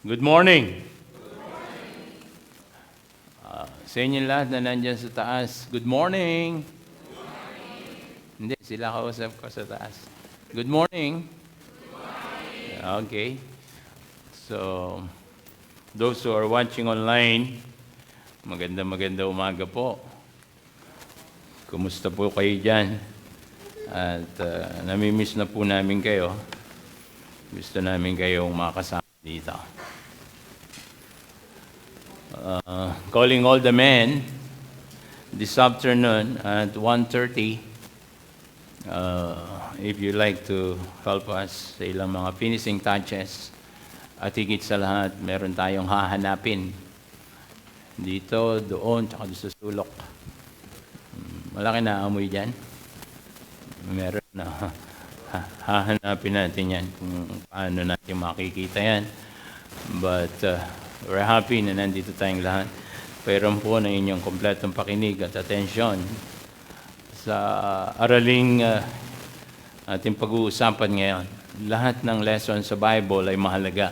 Good morning. Sa inyo lahat na nandyan sa taas, good morning. Hindi, sila kausap ko sa taas. Good morning. Okay. So, those who are watching online, maganda umaga po. Kumusta po kayo dyan? At namimiss na po namin kayo. Gusto namin kayong makasama dito. Calling all the men this afternoon at 1:30. If you like to help us sa ilang mga finishing touches, at higit sa lahat, meron tayong hahanapin dito, doon, tsaka doon sa sulok. Malaki na amoy dyan. Meron na. Hahanapin natin yan kung paano natin makikita yan. But we're happy na nandito tayong lahat. Pairon po ng inyong kompletong pakinig at atensyon sa araling ating pag-uusapan ngayon. Lahat ng lesson sa Bible ay mahalaga.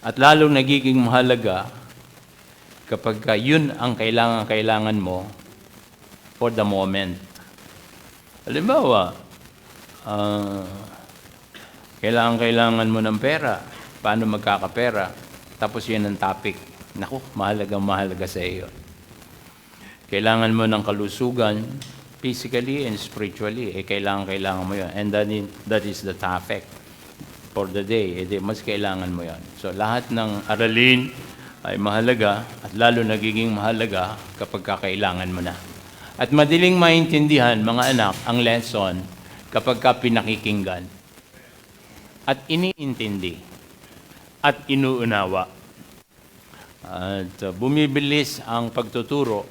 At lalong nagiging mahalaga kapag yun ang kailangan mo for the moment. Halimbawa, kailangan mo ng pera. Paano magkakapera? Tapos yun ang topic. Naku, mahalaga sa iyo. Kailangan mo ng kalusugan, physically and spiritually. Kailangan mo yun. And that is the topic for the day. Mas kailangan mo yun. So lahat ng aralin ay mahalaga at lalo nagiging mahalaga kapag kakailangan mo na. At madaling maintindihan, mga anak, ang lesson kapag ka pinakikinggan at iniintindi at inuunawa. At bumibilis ang pagtuturo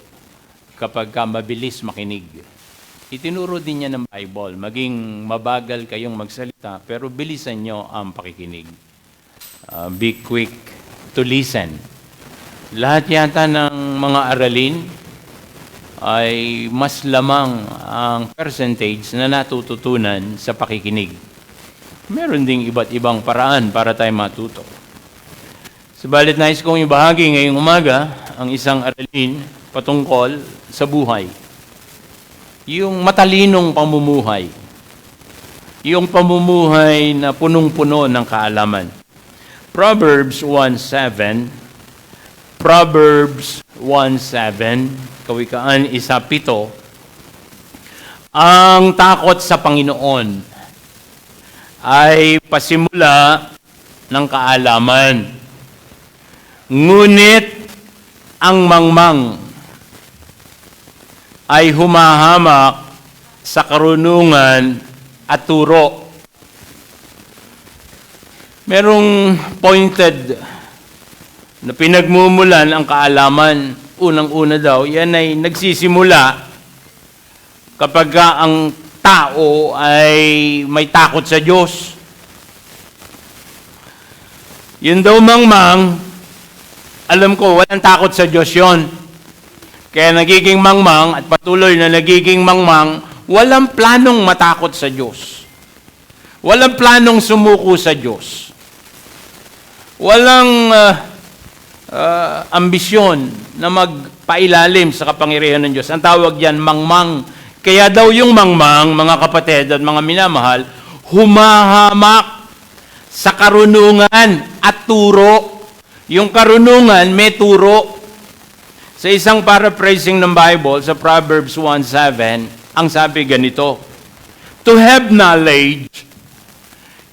kapag ka mabilis makinig. Itinuro din niya ng Bible, maging mabagal kayong magsalita, pero bilisan nyo ang pakikinig. Be quick to listen. Lahat yata ng mga aralin ay mas lamang ang percentage na natututunan sa pakikinig. Meron ding iba't ibang paraan para tayo matuto. Subalit nais kong ibahagi ngayong umaga ang isang aralin patungkol sa buhay. Yung matalinong pamumuhay. Yung pamumuhay na punong-puno ng kaalaman. Proverbs 1:7. Proverbs 1:7. Kawikaan 1:7. Ang takot sa Panginoon ay pasimula ng kaalaman. Ngunit ang mangmang ay humahamak sa karunungan at turo. Merong pointed na pinagmumulan ang kaalaman. Unang-una daw, yan ay nagsisimula kapag ang tao ay may takot sa Diyos. Yun daw mangmang, alam ko, walang takot sa Diyos yon. Kaya nagiging mangmang at patuloy na nagiging mangmang, walang planong matakot sa Diyos. Walang planong sumuko sa Diyos. Walang ambisyon na magpailalim sa kapangyarihan ng Diyos. Ang tawag yan, mangmang. Kaya daw yung mangmang, mga kapatid at mga minamahal, humahamak sa karunungan at turo. Yung karunungan, may turo. Sa isang paraphrasing ng Bible, sa Proverbs 1:7, ang sabi ganito, to have knowledge,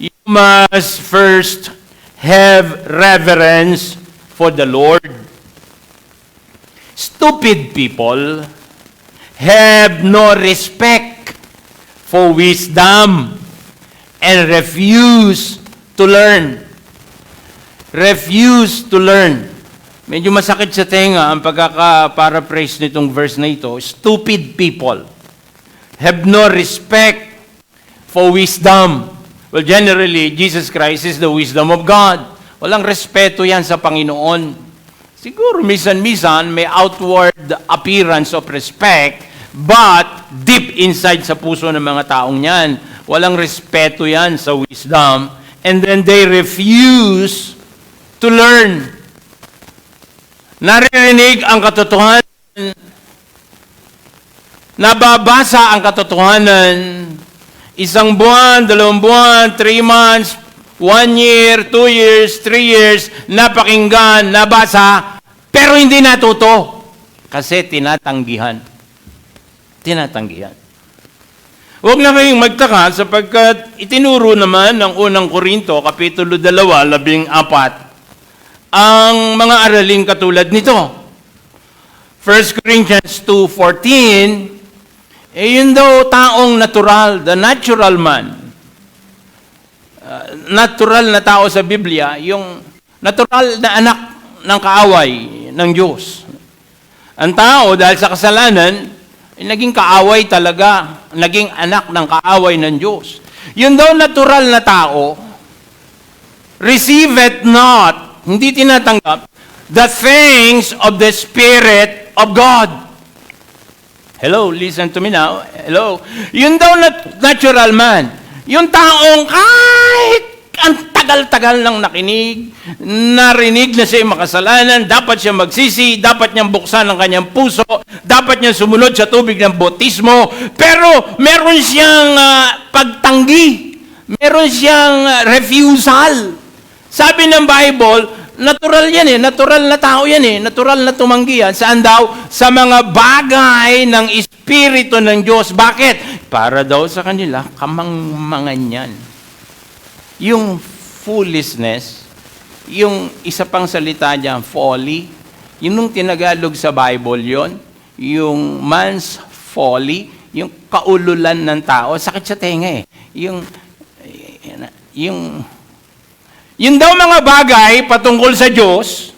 you must first have reverence for the Lord. Stupid people have no respect for wisdom and refuse to learn. Refuse to learn. Medyo masakit sa tenga ang pagkaka-paraphrase nitong verse na ito. Stupid people have no respect for wisdom. Well, generally, Jesus Christ is the wisdom of God. Walang respeto yan sa Panginoon. Siguro, misan-misan, may outward appearance of respect, but deep inside sa puso ng mga taong yan, walang respeto yan sa wisdom. And then they refuse to learn. Naririnig ang katotohanan, nababasa ang katotohanan, 1 buwan, 2 buwan, 3 months, 1 year, 2 years, 3 years, napakinggan, nabasa, pero hindi natuto. Kasi tinatanggihan. Tinatanggihan. Huwag na kayong magtaka sapagkat itinuro naman ng unang Korinto, Kapitulo 2, 14, ang mga araling katulad nito. 1 Corinthians 2:14, yun daw taong natural, the natural man. Natural na tao sa Biblia, yung natural na anak ng kaaway ng Diyos. Ang tao dahil sa kasalanan, naging kaaway talaga, naging anak ng kaaway ng Diyos. Yun daw natural na tao, receive it not, hindi tinatanggap, the things of the Spirit of God. Hello, listen to me now. Hello. Yun daw natural man. Yung taong kahit ang tagal-tagal nang narinig na siya makasalanan, dapat siya magsisi, dapat niyang buksan ang kanyang puso, dapat niyang sumunod sa tubig ng bautismo, pero meron siyang pagtanggi, meron siyang refusal. Sabi ng Bible, natural yan natural na tao yan natural na tumanggi yan. Saan daw? Sa mga bagay ng Espiritu ng Diyos. Bakit? Para daw sa kanila, kamangmangan yan. Yung foolishness, yung isa pang salita dyan, folly, yun nung tinagalog sa Bible yon, yung man's folly, yung kaululan ng tao, sakit sa tenga Yun daw mga bagay patungkol sa Diyos,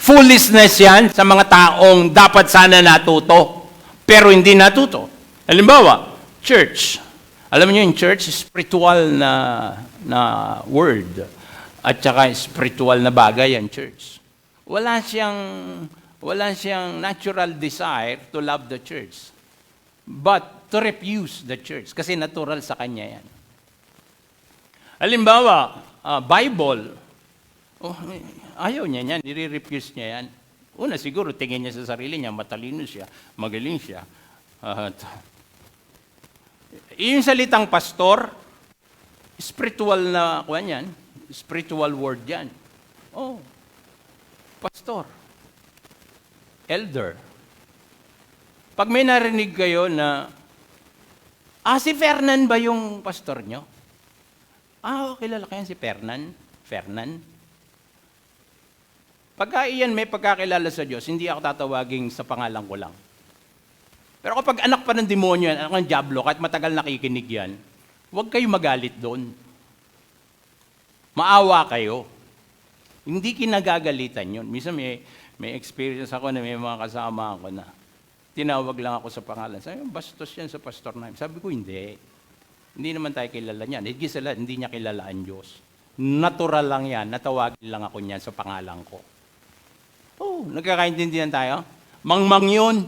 foolishness yan sa mga taong dapat sana natuto, pero hindi natuto. Halimbawa, church. Alam niyo yung church, spiritual na word, at saka spiritual na bagay ang church. Wala siyang natural desire to love the church, but to refuse the church, kasi natural sa kanya yan. Halimbawa, Bible, ayaw niya yan, nire-refuse niya yan. Una, siguro, tingin niya sa sarili niya, matalino siya, magaling siya. Yung salitang pastor, spiritual na kuwan yan, spiritual word yan. Oh, pastor, elder. Pag may narinig kayo na, si Fernan ba yung pastor nyo? Kilala kayo si Fernan? Pagka iyan may pagkakilala sa Diyos, hindi ako tatawagin sa pangalan ko lang. Pero kapag anak pa ng demonyo yan, anak ng diablo, kahit matagal nakikinig yan, huwag kayo magalit doon. Maawa kayo. Hindi kinagagalitan yun. Minsan may experience ako na may mga kasama ako na tinawag lang ako sa pangalan. Sabi, bastos yan sa pastor namin. Sabi ko, hindi. Hindi naman tayo kilala niyan. Hindi niya kilala ang Diyos. Natural lang yan. Natawagin lang ako niyan sa pangalan ko. Nagkakaintindihan tayo? Mangmang yun.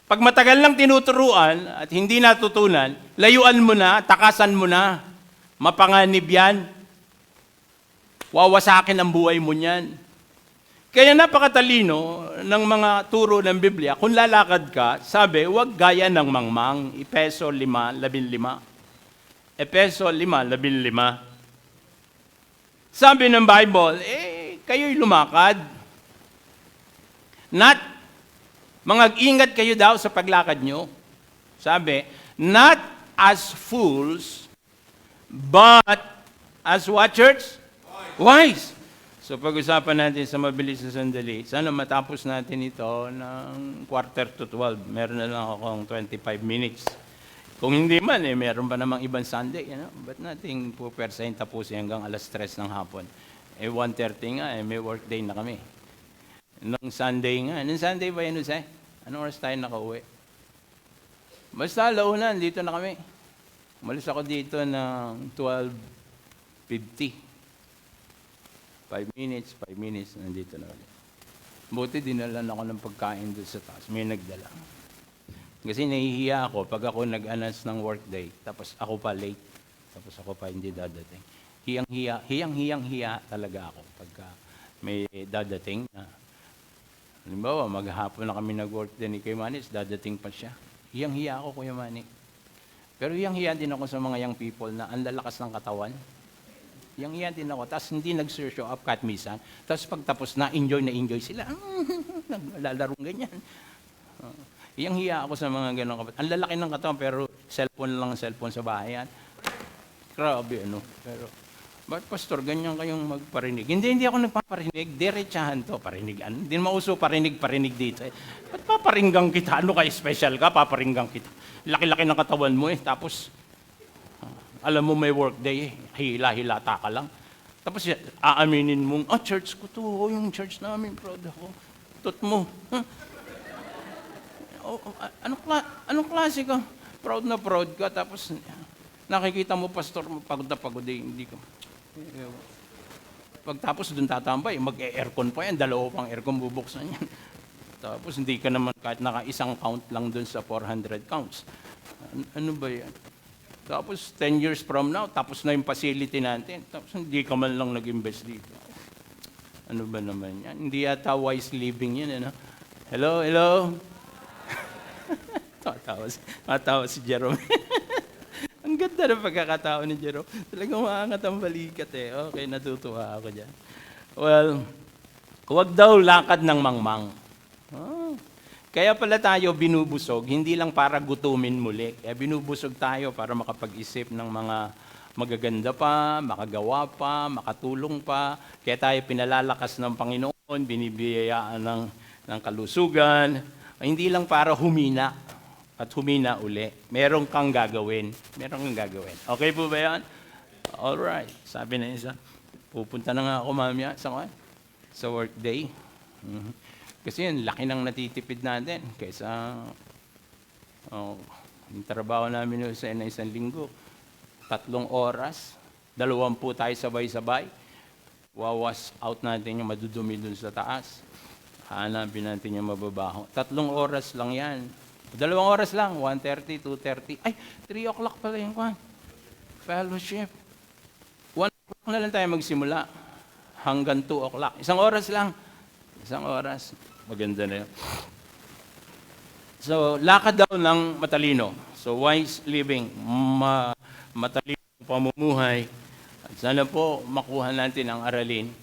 Pag matagal lang tinuturuan at hindi natutunan, layuan mo na, takasan mo na. Mapanganib yan. Wawasakin ang buhay mo niyan. Kaya napakatalino ng mga turo ng Biblia. Kung lalakad ka, sabi, huwag gaya ng mangmang. Efeso 5:15. Efeso 5:15. Sabi ng Bible, kayo'y lumakad. Mag-ingat kayo daw sa paglakad nyo. Sabi, not as fools, but as what, church? Wise. So pag-usapan natin sa mabilis na sandali, sana matapos natin ito ng 11:45. Meron na lang akong 25 minutes. Kung hindi man, meron pa namang ibang Sunday. Ba't natin pupersahin tapusin hanggang 3:00 ng hapon? 1:30 nga, may workday na kami. Nung Sunday nga. Nung Sunday ba yun, Jose? Anong oras tayo nakauwi? Basta launan, dito na kami. Umalis ako dito ng 12:50. 5 minutes, nandito na ulit. Buti dinalan ako ng pagkain doon sa taas. May nagdala. Kasi nahihiya ako pag ako nag-announce ng workday, tapos ako pa late, tapos ako pa hindi dadating. Hiyang-hiya talaga ako. pagka may dadating na, halimbawa, maghapon na kami nag-work din ni Kuya Manny, dadating pa siya. Hiyang-hiya ako, Kuya Manny. Pero hiyang-hiya din ako sa mga young people na ang lalakas ng katawan. Hiyang-hiya din ako. Tapos hindi nag-show up kahit minsan. Tapos pagtapos na enjoy sila. Naglalaro ganyan. Hiyang-hiya ako sa mga ganong kapatid. Ang lalaki ng katawan pero cellphone lang ang cellphone sa bahay yan. Grabe ano. Pero, ba't pastor, ganyan kayong magparinig? Hindi ako nagpaparinig. Diretsahan to, parinigan. Hindi mauso parinig dito. Ba't paparinggang kita? Ano ka, special ka? Paparinggang kita. Laki-laki ng katawan mo Tapos, alam mo may work day hila-hilata ka lang. Tapos, aaminin mong, church ko to. Yung church namin, proud ako. Tot mo. Anong klase ka? Proud na proud ka. Tapos, nakikita mo, pastor, pagod na pagod hindi ka. Pagtapos doon tatambay, mag-aircon pa yan, 2 pang aircon bubuksan yan. Tapos hindi ka naman kahit naka-isang count lang doon sa 400 counts. Ano ba yan? Tapos 10 years from now, tapos na yung facility natin. Tapos hindi ka man lang nag-invest dito. Ano ba naman yan? Hindi yata wise living yan. Ano? Hello? Tatawa si Jerome. Ang ganda ng pagkakatao ni Jerome. Talagang maangat ang balikat Okay, natutuwa ako dyan. Well, huwag daw lakad ng mangmang. Kaya pala tayo binubusog, hindi lang para gutumin muli. Kaya binubusog tayo para makapag-isip ng mga magaganda pa, makagawa pa, makatulong pa. Kaya tayo pinalalakas ng Panginoon, binibiyayaan ng kalusugan. Hindi lang para humina at humina uli. Meron kang gagawin. Okay po ba yan? Alright. Sabi na isa, pupunta na nga ako mamaya sa work day. Kasi yan, laki ng natitipid natin. Kaysa yung trabaho namin sa isang linggo, 3 oras, 20 tayo sabay-sabay. Wawas out natin yung madudumi dun sa taas. Hanapin natin yung mababaho. 3 oras lang yan. 2 oras lang, 1:30, 2:30. Ay, 3 o'clock pala yung fellowship. 1 o'clock na lang tayo magsimula. Hanggang 2 o'clock. 1 oras lang. 1 oras. Maganda na yun. So, lakad daw ng matalino. So, wise living. Matalino pamumuhay. At sana po makuha natin ang aralin.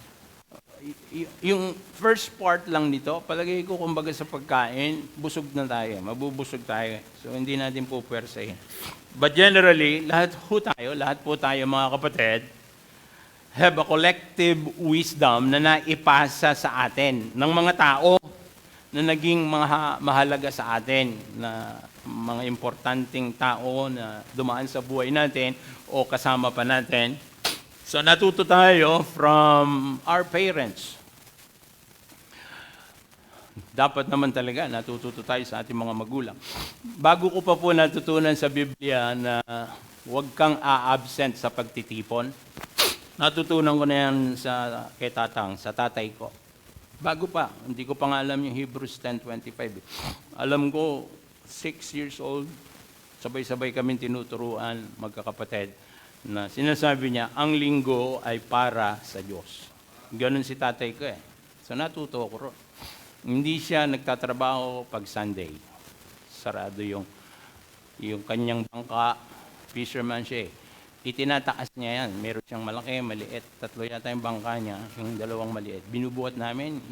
Yung first part lang nito, palagay ko kumbaga sa pagkain, busog na tayo, mabubusog tayo. So hindi natin po pwersahin. But generally, lahat po tayo mga kapatid, have a collective wisdom na naipasa sa atin ng mga tao na naging mahalaga sa atin, na mga importanteng tao na dumaan sa buhay natin o kasama pa natin. So natuto tayo from our parents. Dapat naman talaga natututo tayo sa ating mga magulang. Bago ko pa po natutunan sa Biblia na huwag kang a-absent sa pagtitipon, natutunan ko na yan sa tatay ko. Bago pa, hindi ko pa nga alam yung Hebrews 10:25. Alam ko, 6 years old, sabay-sabay kami tinuturuan, magkakapatid, na sinasabi niya, ang linggo ay para sa Diyos. Ganun si tatay ko So natuto ko ron. Hindi siya nagtatrabaho pag Sunday. Sarado yung kanyang bangka, fisherman siya Itinataas niya yan. Meron siyang malaki, maliit. 3 yata yung bangka niya, yung 2 maliit. Binubuhat namin,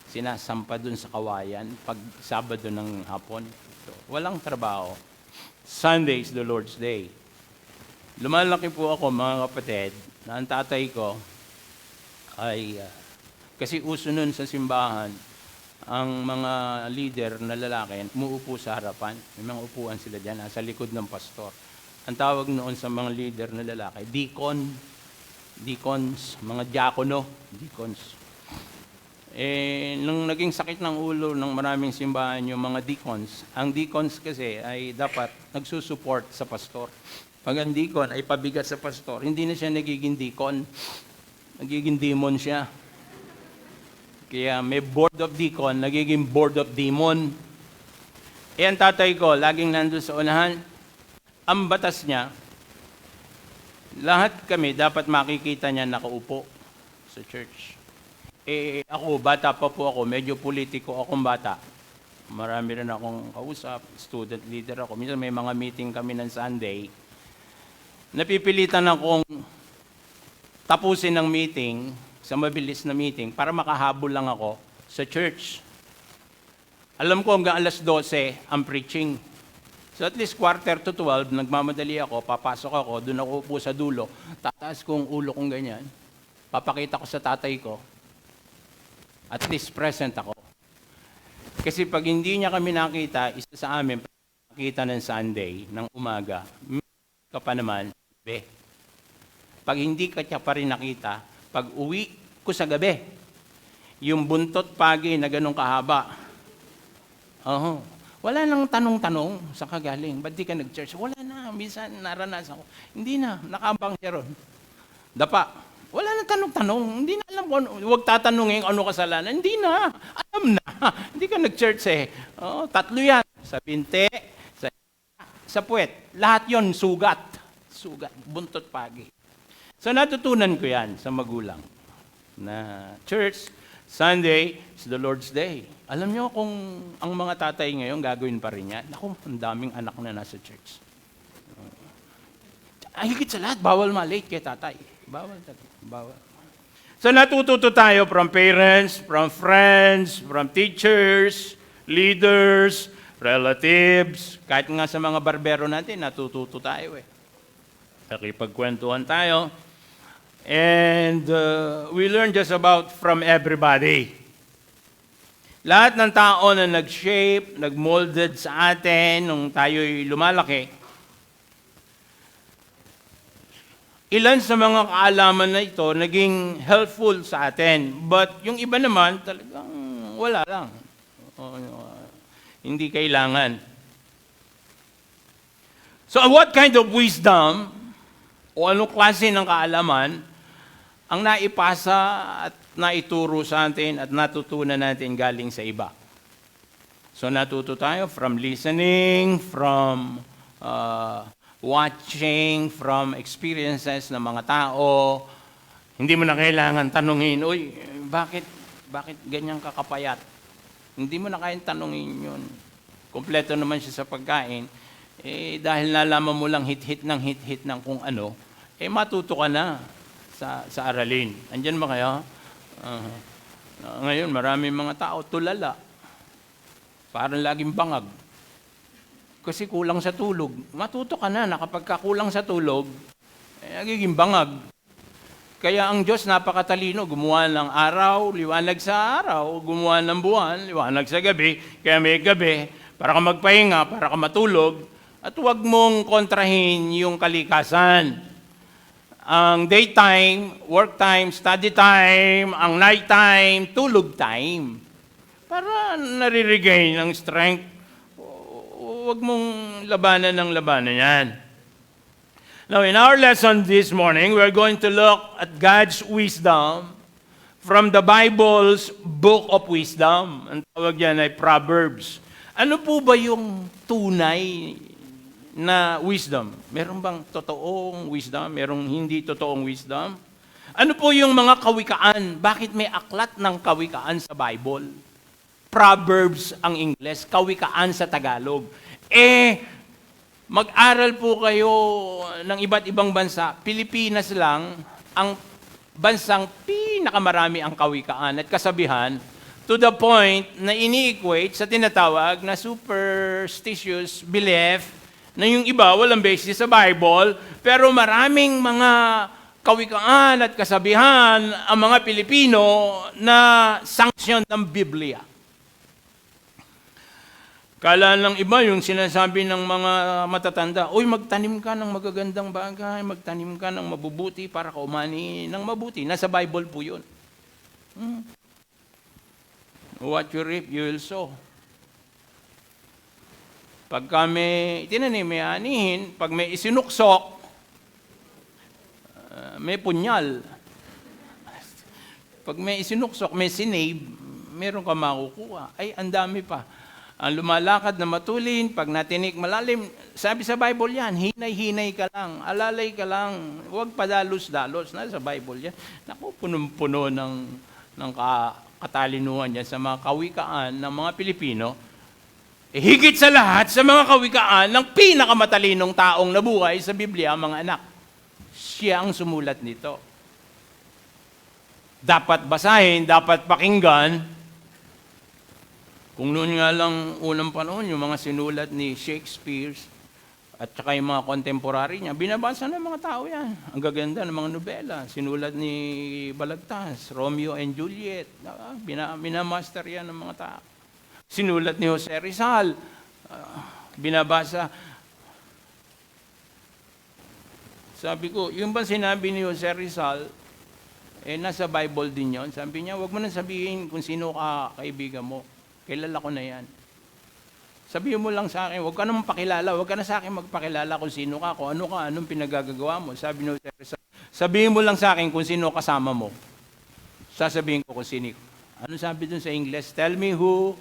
sinasampa dun sa kawayan pag Sabado ng hapon. So, walang trabaho. Sunday is the Lord's Day. Lumalaki po ako, mga kapatid, na ang tatay ko ay, kasi uso nun sa simbahan, ang mga leader na lalaki, umuupo sa harapan. May mga upuan sila dyan, nasa likod ng pastor. Ang tawag noon sa mga leader na lalaki, deacons, mga diakono, deacons. Nung naging sakit ng ulo ng maraming simbahan yung mga deacons, ang deacons kasi ay dapat nagsusupport sa pastor. Pag ang deacon ay pabigat sa pastor, hindi na siya nagiging deacon, nagiging demon siya. Kaya may board of deacon, nagiging board of demon. Ang tatay ko, laging nandun sa unahan. Ang batas niya, lahat kami dapat makikita niya nakaupo sa church. Ako, bata pa po ako, medyo politiko akong bata. Marami rin akong kausap, student leader ako. Minsan may mga meeting kami ng Sunday. Napipilitan akong tapusin ng meeting, sa mabilis na meeting, para makahabol lang ako sa church. Alam ko hanggang alas 12 ang preaching. So at least 11:45, nagmamadali ako, papasok ako, doon ako upo sa dulo, tataas ko ang ulo kong ganyan, papakita ko sa tatay ko, at least present ako. Kasi pag hindi niya kami nakita, isa sa amin, nakita ng Sunday, ng umaga, ka pa naman, gabi. Pag hindi ka siya pa rin nakita, pag uwi ko sa gabi, yung buntot pagi na ganun kahaba, wala nang tanong-tanong sa kagaling. Ba't di ka nag-church? Wala na. Minsan naranasan ko. Hindi na. Nakabang siya ron. Dapa. Wala nang tanong-tanong. Hindi na alam kung huwag tatanungin ano kasalanan. Hindi na. Alam na. Hindi ka nag-church eh. Tatlo yan. Sa binte, sa puwet. Lahat yon sugat. Sugat. Buntot pagi. So natutunan ko yan sa magulang. Na church, Sunday is the Lord's Day. Alam niyo kung ang mga tatay ngayon gagawin pa rin yan? Naku, ang daming anak na nasa church. Higit sa lahat, bawal ma-late kay tatay. Bawal. So natututo tayo from parents, from friends, from teachers, leaders, relatives. Kahit nga sa mga barbero natin, natututo tayo eh. Nakipagkwentuhan tayo. And we learn just about from everybody. Lahat ng tao na nag-shape, nag-molded sa atin nung tayo'y lumalaki, ilan sa mga kaalaman na ito naging helpful sa atin. But yung iba naman, talagang wala lang. Hindi kailangan. So what kind of wisdom o anong klase ng kaalaman ang naipasa at naituro sa atin at natutunan natin galing sa iba? So natuto tayo from listening, from watching, from experiences ng mga tao. Hindi mo na kailangan tanungin, uy, bakit ganyan kakapayat? Hindi mo na kayang tanungin yun. Kompleto naman siya sa pagkain. Dahil nalaman mo lang hit-hit ng kung ano, matuto ka na sa aralin. Andyan ba kayo? Ngayon, marami mga tao tulala. Parang laging bangag. Kasi kulang sa tulog. Matuto ka na kapag kulang sa tulog, nagiging bangag. Kaya ang Diyos napakatalino, gumawa ng araw, liwanag sa araw, gumawa ng buwan, liwanag sa gabi, kaya may gabi, para ka magpahinga, para ka matulog, at huwag mong kontrahin yung kalikasan. Ang daytime, work time, study time, ang night time, tulog time. Para nare-regain ang strength. Huwag mong labanan ng labanan yan. Now, in our lesson this morning, we're going to look at God's wisdom from the Bible's book of wisdom. Ang tawag yan ay Proverbs. Ano po ba yung tunay na wisdom? Meron bang totoong wisdom? Merong hindi totoong wisdom? Ano po yung mga kawikaan? Bakit may aklat ng kawikaan sa Bible? Proverbs ang Ingles, kawikaan sa Tagalog. Mag-aral po kayo ng iba't ibang bansa. Pilipinas lang ang bansang pinakamarami ang kawikaan at kasabihan, to the point na ini-equate sa tinatawag na superstitious belief na yung iba walang basis sa Bible, pero maraming mga kawikaan at kasabihan ang mga Pilipino na sanction ng Biblia. Kala ng iba yung sinasabi ng mga matatanda, uy, magtanim ka ng magagandang bagay, magtanim ka ng mabubuti para ka umani ng mabuti. Nasa Bible po yun. What you reap, you will sow. Pagka may tinanim, may anihin, pag may isinuksok, may punyal. Pag may isinuksok, may sinave, meron ka makukuha. Ay, ang dami pa. Ang lumalakad na matulin, pag natinik malalim, sabi sa Bible yan, hinay-hinay ka lang, alalay ka lang, huwag padalos-dalos. Nasa Bible yan. Naku, punong-puno ng katalinuhan yan sa mga kawikaan ng mga Pilipino. Higit sa lahat, sa mga kawikaan ng pinakamatalinong taong nabuhay sa Biblia, mga anak. Siya ang sumulat nito. Dapat basahin, dapat pakinggan. Kung noon nga lang unang panahon, yung mga sinulat ni Shakespeare at saka yung mga contemporary niya, binabasa ng mga tao yan. Ang gaganda ng mga nobela. Sinulat ni Balagtas, Romeo and Juliet. Binamaster yan ng mga tao. Sinulat ni Jose Rizal, binabasa. Sabi ko, yung ba sinabi ni Jose Rizal, nasa Bible din yon. Sabi niya, wag mo nang sabihin kung sino ka kaibigan mo. Kilala ko na yan. Sabihin mo lang sa akin, wag ka nang pakilala, wag ka na sa akin magpakilala kung sino ka, kung ano ka, anong pinagagagawa mo. Sabi ni Jose Rizal, sabihin mo lang sa akin kung sino kasama mo. Sasabihin ko kung sino. Ano sabi dun sa English? Tell me who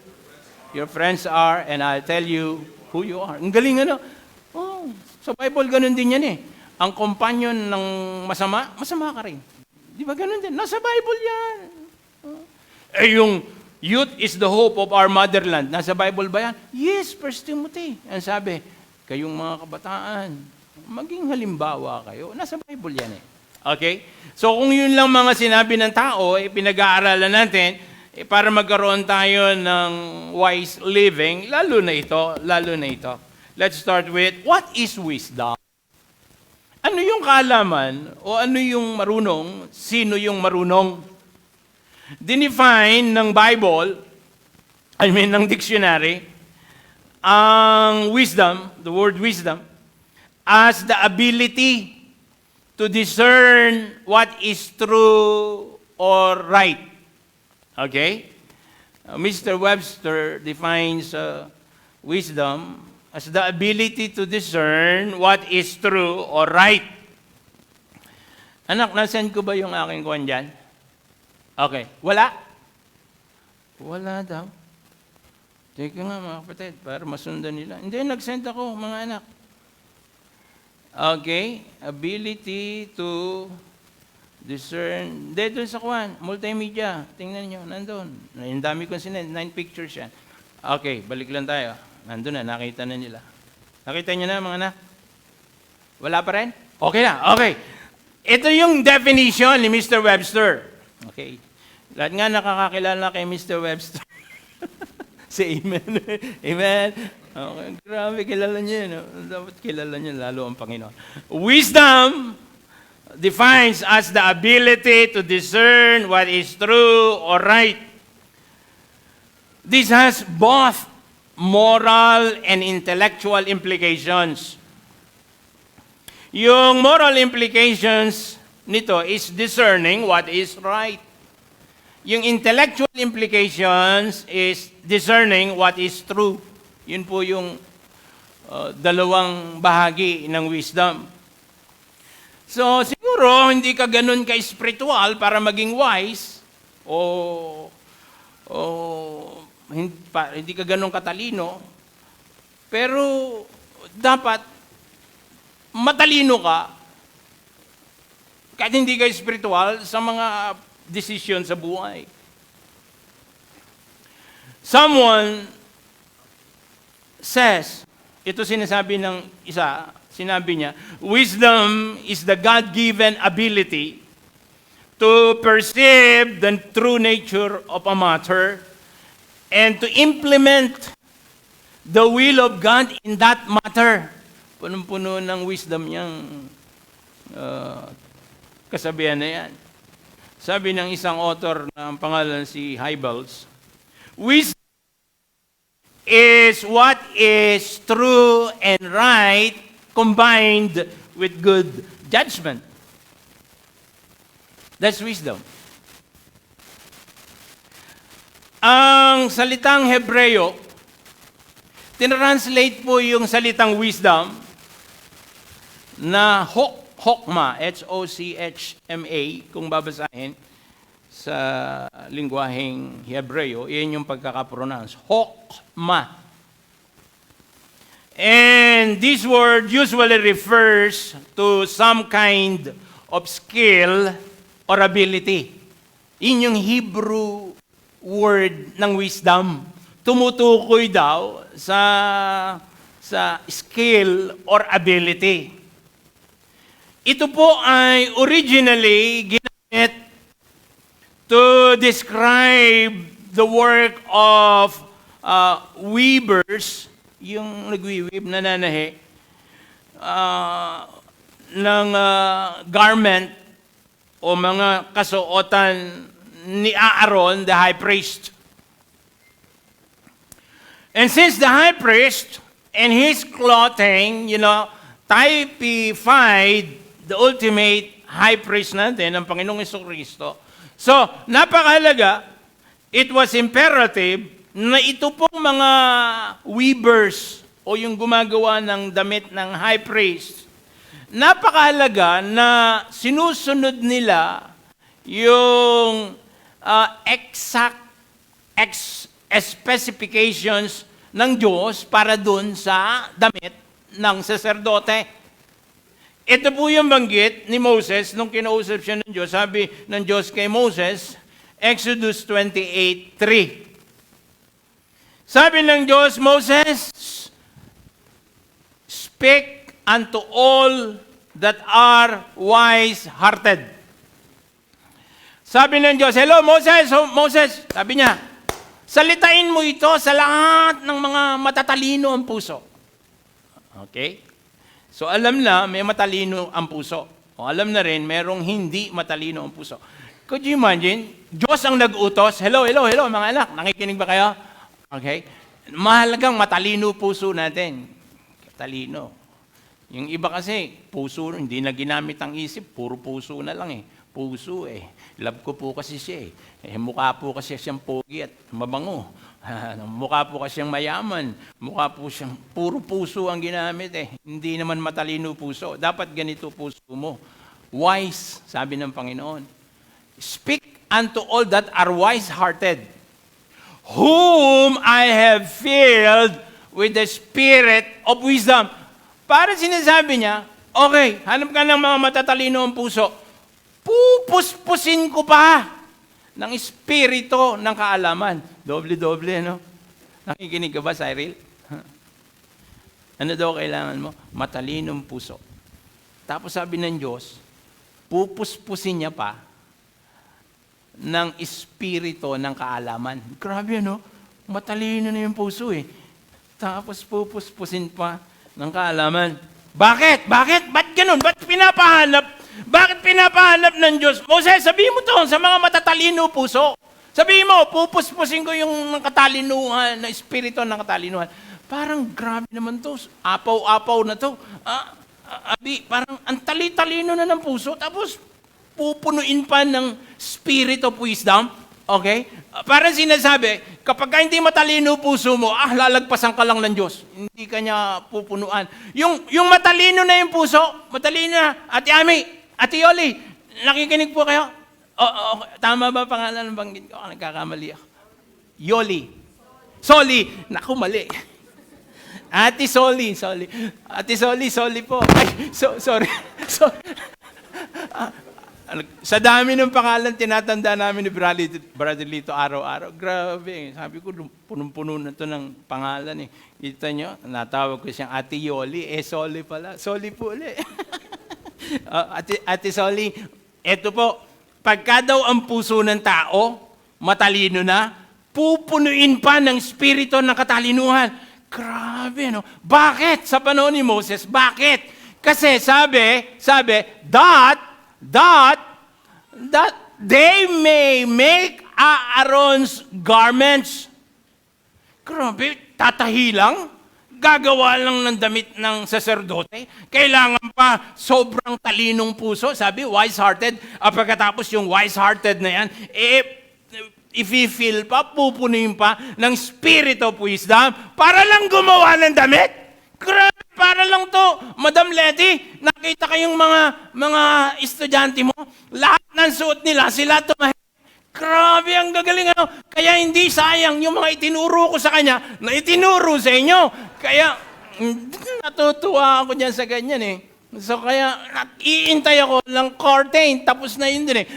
your friends are, and I'll tell you who you are. Ang galing ano? Oh, sa Bible ganun din yan eh. Ang companion ng masama, masama ka rin. Di ba ganun din? Nasa Bible yan. Yung youth is the hope of our motherland. Nasa Bible ba yan? Yes, 1 Timothy. Ang sabi, kayong mga kabataan, maging halimbawa kayo. Nasa Bible yan eh. Okay? So kung yun lang mga sinabi ng tao, pinag-aaralan natin, para magkaroon tayo ng wise living, lalo na ito. Let's start with, what is wisdom? Ano yung kaalaman o ano yung marunong? Sino yung marunong? Dinefine ng Bible, ng dictionary, ang wisdom, the word wisdom, as the ability to discern what is true or right. Okay? Mr. Webster defines wisdom as the ability to discern what is true or right. Anak, nasend ko ba yung aking kuwan dyan? Okay. Wala? Wala daw. Teka nga mga kapatid, para masundan nila. Hindi, nag-send ako, mga anak. Okay. Ability to discern. Hindi, doon sa kuwan, multimedia. Tingnan nyo, nandun. Ang dami kong sinend, 9 pictures yan. Okay, balik lang tayo. Nandun na, nakita na nila. Nakita nyo na, mga anak? Wala pa rin? Okay na, okay. Ito yung definition ni Mr. Webster. Okay. Lahat nga nakakakilala kay Mr. Webster. Say amen. Amen. Okay, grabe, kilala nyo yun. Dapat kilala nyo, lalo ang Panginoon. Wisdom defines as the ability to discern what is true or right. This has both moral and intellectual implications. Yung moral implications nito is discerning what is right. Yung intellectual implications is discerning what is true. Yun po yung dalawang bahagi ng wisdom. So, siguro, hindi ka ganun ka-spiritual para maging wise o hindi ka ganun katalino. Pero, dapat matalino ka kahit hindi ka spiritual sa mga desisyon sa buhay. Someone says, ito sinasabi ng isa, sinabi niya, wisdom is the God-given ability to perceive the true nature of a matter and to implement the will of God in that matter. Punong-puno ng wisdom niyang kasabihan na yan. Sabi ng isang author na ang pangalan si Hybels, wisdom is what is true and right combined with good judgment. That's wisdom. Ang salitang Hebreo, tinranslate po yung salitang wisdom na Hokma, H-O-C-H-M-A, kung babasahin sa lingwaheng Hebreo, iyan yung pagkakapronounce. Hokma. And this word usually refers to some kind of skill or ability. Yun yung Hebrew word ng wisdom. Tumutukoy daw sa skill or ability. Ito po ay originally ginamit to describe the work of weavers, yung nagwi-weave, nananahi, ng garment o mga kasuotan ni Aaron, the high priest. And since the high priest and his clothing, typified the ultimate high priest natin, ang Panginoong Jesucristo. So, napakahalaga, it was imperative na ito pong mga weavers o yung gumagawa ng damit ng high priest, napakahalaga na sinusunod nila yung exact specifications ng Diyos para dun sa damit ng saserdote. Ito po yung banggit ni Moses nung kinausap siya ng Diyos. Sabi ng Diyos kay Moses, Exodus 28:3. Sabi ng Diyos, Moses, speak unto all that are wise-hearted. Sabi ng Diyos, hello Moses, Moses, sabi niya, salitain mo ito sa lahat ng mga matatalino ang puso. Okay? So alam na may matalino ang puso. O alam na rin, merong hindi matalino ang puso. Could you imagine? Diyos ang nag-utos. Hello mga anak, nakikinig ba kayo? Okay? Mahalagang matalino puso natin. Talino. Yung iba kasi, puso, hindi na ginamit ang isip, puro puso na lang eh. Puso eh. Love ko po kasi siya eh. Mukha po kasi siyang pogi at mabango. Mukha po kasi siyang mayaman. Mukha po siyang, puro puso ang ginamit eh. Hindi naman matalino puso. Dapat ganito puso mo. Wise, sabi ng Panginoon. Speak unto all that are wise-hearted, whom I have filled with the spirit of wisdom. Para sinasabi niya, okay, hanap ka ng mga matatalino ang puso. Pupuspusin ko pa ng espiritu ng kaalaman. Doble-doble, no? Nakikinig ka ba, Cyril? Ano daw kailangan mo? Matalinong puso. Tapos sabi ng Diyos, pupuspusin niya pa ng espiritu ng kaalaman. Grabe, no? Matalino na yung puso eh. Tapos pupuspusin pa ng kaalaman. Bakit? Ba't ganun? Ba't pinapahanap? Bakit pinapahanap ng Diyos? Moses, sabihin mo to sa mga matatalino puso. Sabihin mo, pupuspusin ko yung katalinuhan, na espiritu ng katalinuhan. Parang grabe naman to. Apaw-apaw na to. Parang ang tali-talino na ng puso. Tapos pupunuin pa ng spirit of wisdom. Okay? Parang sinasabi, kapag hindi matalino puso mo, lalagpasan ka lang ng Diyos. Hindi ka niya pupunuan. Yung matalino na yung puso, matalino na, Ate Ami, Ate Yoli, nakikinig po kayo? Tama ba pangalan ng banggit ko? Nagkakamali ako. Yoli. Soli. Naku, mali. Ate Soli. Ate Soli po. Ay, sorry. Sa dami ng pangalan, tinatanda namin ni Brother Lito araw-araw. Grabe. Sabi ko, punong-puno na to ng pangalan eh. Kita nyo, natawag ko siyang Ate Yoli. Soli pala. Soli po ulit. Ate Soli, eto po, pagka daw ang puso ng tao, matalino na, pupunuin pa ng espiritu ng katalinuhan. Grabe, no? Bakit? Sa panahon ni Moses, bakit? Kasi sabi, that they may make Aaron's garments. Grabe, tatahi lang? Gagawa lang ng damit ng saserdote? Kailangan pa sobrang talinong puso? Sabi, wise-hearted. Pagkatapos yung wise-hearted na yan, i-fill pa, pupunin pa ng spirit of wisdom para lang gumawa ng damit? Grabe, para lang to. Madam Letty, nakita kayong mga estudyante mo, lahat ng suot nila, sila tumahi. Grabe, ang gagaling ano. Kaya hindi sayang yung mga itinuro ko sa kanya na itinuro sa inyo. Kaya Natutuwa ako dyan sa ganyan eh. So kaya, iintay ako ng curtain, tapos na yun din eh.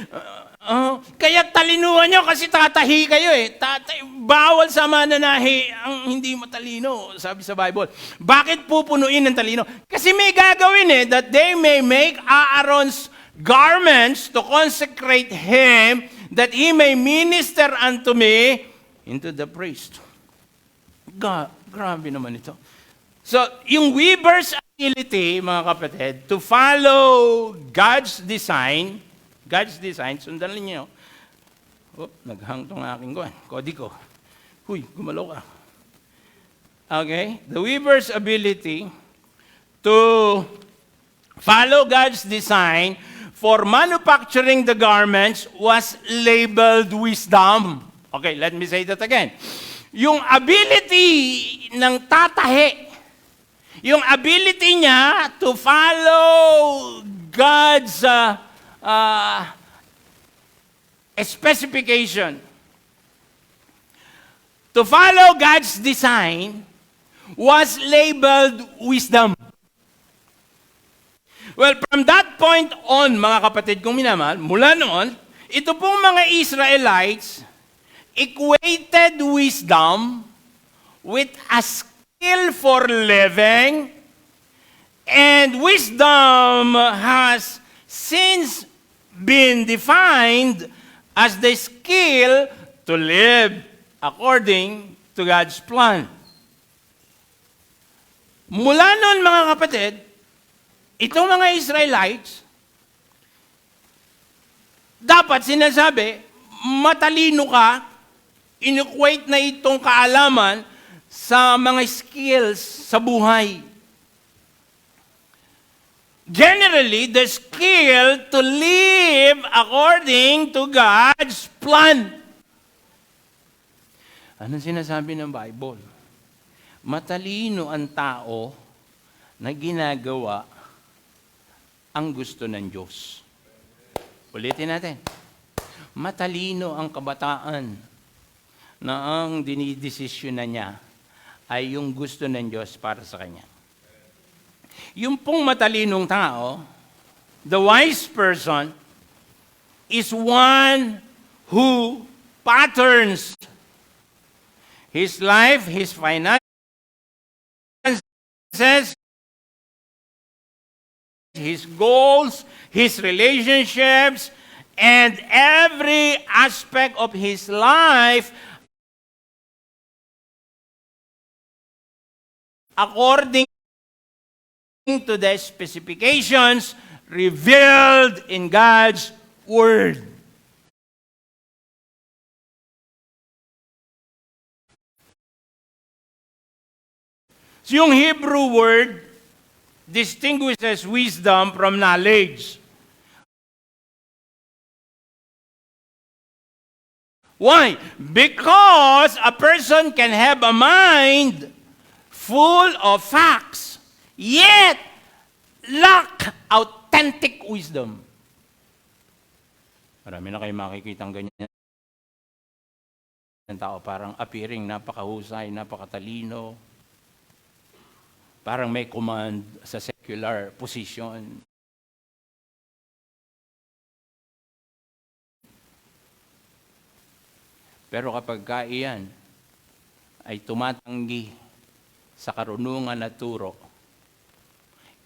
Kaya talinuhan nyo kasi tatahi kayo eh. Bawal sa mananahi ang hindi matalino, sabi sa Bible. Bakit pupunuin ng talino? Kasi may gagawin eh, that they may make Aaron's garments to consecrate him, that he may minister unto me into the priest. Grabe naman ito. So, yung weaver's ability, mga kapatid, to follow God's design, sundan niyo. Naghang tong aking kodi ko. Huy, gumalaw ka. Okay? The weaver's ability to follow God's design for manufacturing the garments was labeled wisdom. Okay, let me say that again. Yung ability ng tatahe, yung ability niya to follow God's specification, to follow God's design, was labeled wisdom. Well, from that point on, mga kapatid kong minamahal, mula noon, ito pong mga Israelites equated wisdom with a skill for living, and wisdom has since been defined as the skill to live according to God's plan. Mula noon, mga kapatid, itong mga Israelites, dapat sinasabi, matalino ka, in-equate na itong kaalaman sa mga skills sa buhay. Generally, the skill to live according to God's plan. Anong sinasabi ng Bible? Matalino ang tao na ginagawa ang gusto ng Diyos. Ulitin natin. Matalino ang kabataan na ang dinidesisyon na niya ay yung gusto ng Diyos para sa kanya. Yung pong matalinong tao, the wise person, is one who patterns his life, his finances, his goals, his relationships, and every aspect of his life according to the specifications revealed in God's Word. So yung Hebrew word distinguishes wisdom from knowledge. Why? Because a person can have a mind full of facts, yet lack authentic wisdom. Marami na kayo makikita ang ganyan ng tao, parang appearing napakahusay, napakatalino, parang may command sa secular position. Pero kapag kaiyan ay tumatanggi sa karunungan at turo,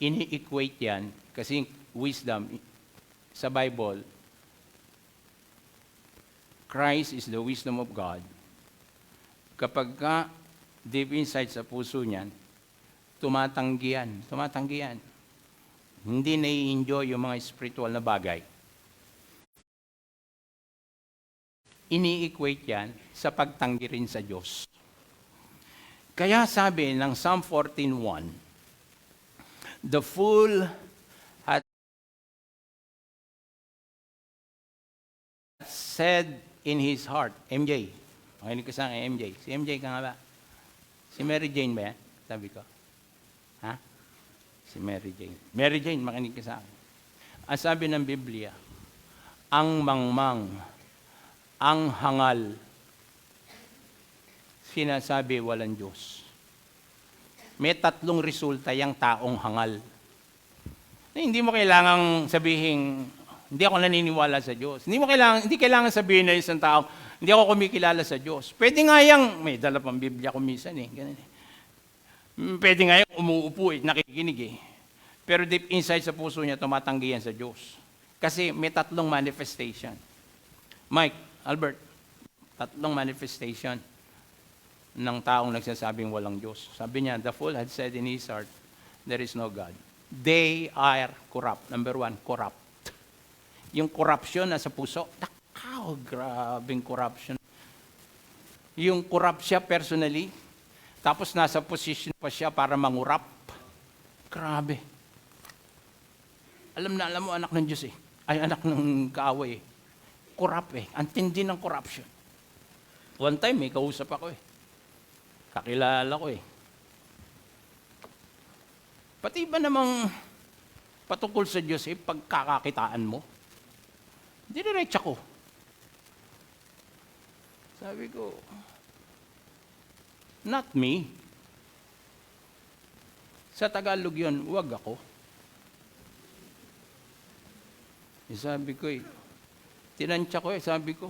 ini-equate yan kasi wisdom sa Bible, Christ is the wisdom of God. Kapag ka deep inside sa puso niyan, tumatanggi yan. Hindi nai-enjoy yung mga spiritual na bagay. Ini-equate yan sa pagtanggi rin sa Diyos. Kaya sabi ng Psalm 14:1, the fool hath said in his heart, MJ, makinig ka sa akin, MJ. Si MJ ka nga ba? Si Mary Jane ba yan? Sabi ko. Ha? Si Mary Jane. Mary Jane, makinig ka sa akin. Ang sabi ng Biblia, ang mangmang, ang hangal, sinasabi walang Diyos. may tatlong resulta yung taong hangal. Hindi mo kailangang sabihin, hindi ako naniniwala sa Diyos. Hindi kailangan sabihin na isang tao, hindi ako kumikilala sa Diyos. Pwede nga yung, may dala pang Biblia ko minsan ganun eh. Pwede nga yung umuupo nakikinig eh. Pero deep inside sa puso niya, tumatanggi yan sa Diyos. Kasi may tatlong manifestation. Mike, Albert, tatlong manifestation ng taong nagsasabing walang Diyos. Sabi niya, the fool had said in his heart, there is no God. They are corrupt. Number one, corrupt. Yung corruption nasa puso, grabing corruption. Yung corrupt siya personally, tapos nasa position pa siya para mangurap. Grabe. Alam mo, anak ng Diyos eh. Ay, anak ng kaaway eh. Corrupt eh. Ang tindi ng corruption. One time, may kausap ako eh. Kakilala ko eh. Pati ba namang patungkol sa Diyos eh, pagkakakitaan mo? Diniretsa ko. Sabi ko, not me. Sa Tagalog yun, wag ako. Sabi ko tinansya ko sabi ko,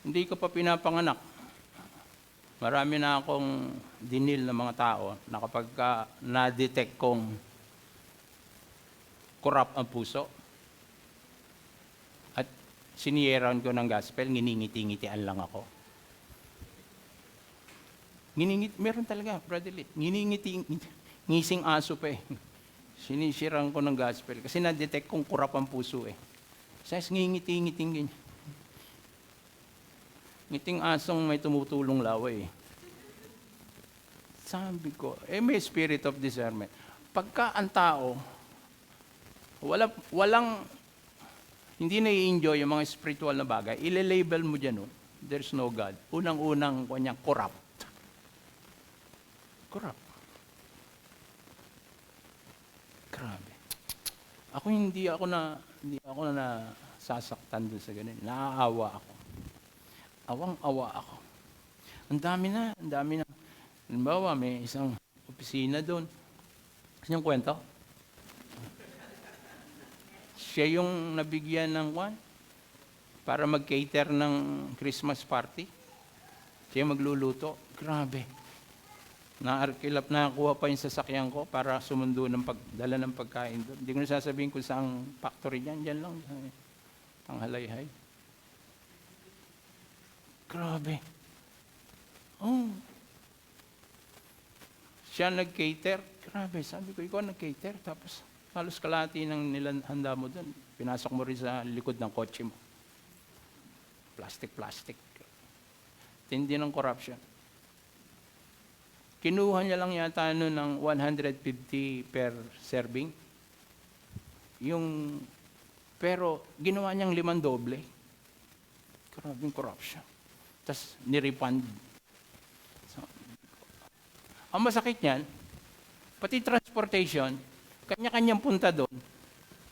hindi ka pa pinapanganak. Marami na akong dinil ng mga tao na kapag na-detect kong corrupt ang puso at siniyeran ko ng gospel, nginingiti-ngitian lang ako. Meron talaga, Brother Lee. Ngising aso pa eh. Sinisirang ko ng gospel kasi na-detect kong corrupt ang puso eh. Says, ngingiti-ngiting ganyan. Ngiting asong may tumutulong laway. Sabi ko, may spirit of discernment. Pagka ang tao, hindi na-i-enjoy yung mga spiritual na bagay, ile-label mo dyan, there's no God. Unang-unang kanya, corrupt. Corrupt. Grabe. Hindi ako na nasasaktan doon sa ganun. Naaawa ako. Awang-awa ako. Ang dami na. Halimbawa, may isang opisina doon. Kasi yung kwento? Siya yung nabigyan ng para mag-cater ng Christmas party. Siya magluluto. Grabe. Nakakuha pa yung sasakyan ko para sumundo ng pagdala ng pagkain doon. Hindi ko na sasabihin kung saan factory niyan. Diyan lang. Panghalayhay. Grabe. Siya nag-cater. Grabe, sabi ko, ikaw nag-cater. Tapos, halos kalahati ng nilahanda mo doon. Pinasok mo rin sa likod ng kotse mo. Plastic. Tindi ng corruption. Kinuha niya lang yata ng 150 per serving. Pero, ginawa niyang 5 doble. Grabing corruption. Tapos, nirefund. Ang masakit niyan, pati transportation, kanya-kanyang punta doon,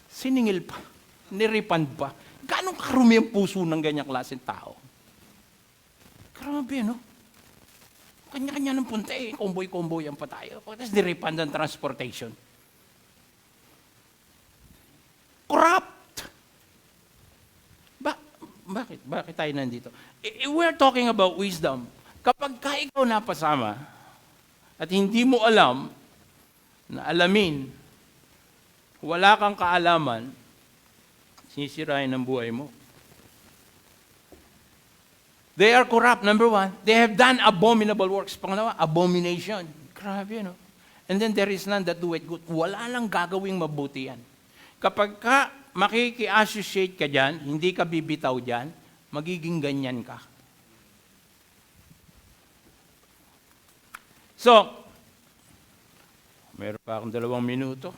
siningil pa, nirefund pa. Ganong karumi ang puso ng ganyang klaseng tao? Grabe, no? Kanya-kanya ng punta komboy-komboy ang pa tayo. Tapos nirefund ang transportation. Corrupt! Bakit tayo nandito? We're talking about wisdom. Kapag ikaw napasama, at hindi mo alam, na alamin, wala kang kaalaman, sisirain ang buhay mo. They are corrupt, number one. They have done abominable works. Pangalawa, abomination. Grabe, no? And then there is none that do it good. Wala lang gagawing mabuti yan. Kapag makiki-associate ka dyan, hindi ka bibitaw dyan, magiging ganyan ka. So, meron pa akong 2 minuto.